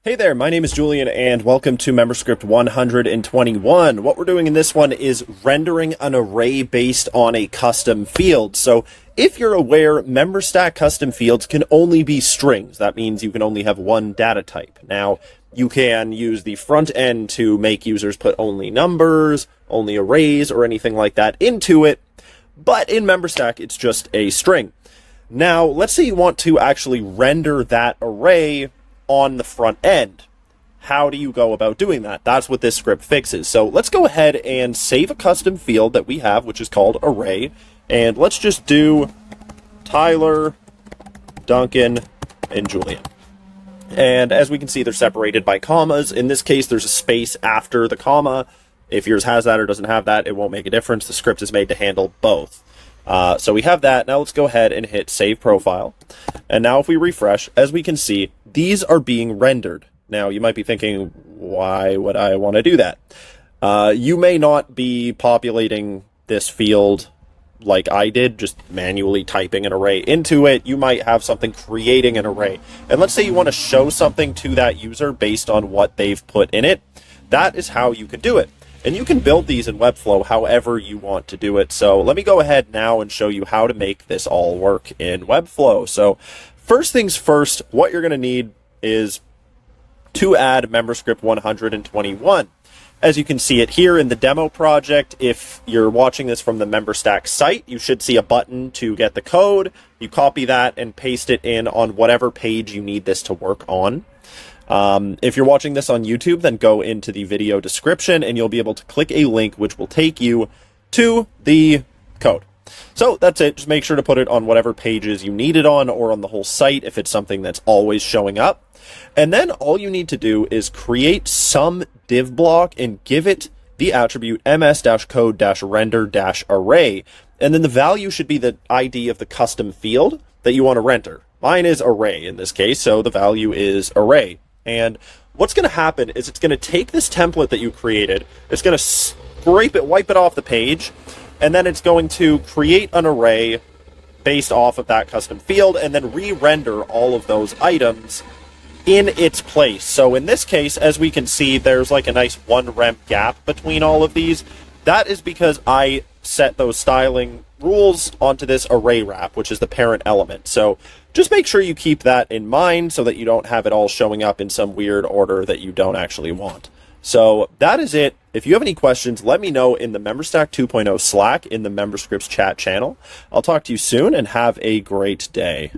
Hey there, my name is Julian and welcome to Memberscript 121. What we're doing in this one is rendering an array based on a custom field. So if you're aware, Memberstack custom fields can only be strings. That means you can only have one data type. Now, you can use the front end to make users put only numbers, only arrays, or anything like that into it. But in Memberstack, it's just a string. Now, let's say you want to actually render that array on the front end. How do you go about doing that? That's what this script fixes. So let's go ahead and save a custom field that we have, which is called array. And let's just do Tyler, Duncan, and Julian. And as we can see, they're separated by commas. In this case, there's a space after the comma. If yours has that or doesn't have that, it won't make a difference. The script is made to handle both. So we have that. Now let's go ahead and hit Save Profile. And now if we refresh, as we can see, these are being rendered. Now you might be thinking, why would I want to do that? You may not be populating this field like I did, just manually typing an array into it. You might have something creating an array. And let's say you want to show something to that user based on what they've put in it. That is how you can do it. And you can build these in Webflow however you want to do it. So let me go ahead now and show you how to make this all work in Webflow. So first things first, what you're going to need is to add Memberscript 121. As you can see it here in the demo project, if you're watching this from the Memberstack site, you should see a button to get the code. You copy that and paste it in on whatever page you need this to work on. If you're watching this on YouTube, then go into the video description and you'll be able to click a link which will take you to the code. So that's it. Just make sure to put it on whatever pages you need it on or on the whole site if it's something that's always showing up. And then all you need to do is create some div block and give it the attribute ms-code-render-array. And then the value should be the ID of the custom field that you want to render. Mine is array in this case, so the value is array. And what's going to happen is it's going to take this template that you created, it's going to scrape it, wipe it off the page, and then it's going to create an array based off of that custom field and then re-render all of those items in its place. So in this case, as we can see, there's like a nice 1 rem gap between all of these. That is because I set those styling rules onto this array wrap, which is the parent element. So just make sure you keep that in mind so that you don't have it all showing up in some weird order that you don't actually want. So that is it. If you have any questions, let me know in the Memberstack 2.0 Slack in the Memberscripts chat channel. I'll talk to you soon and have a great day.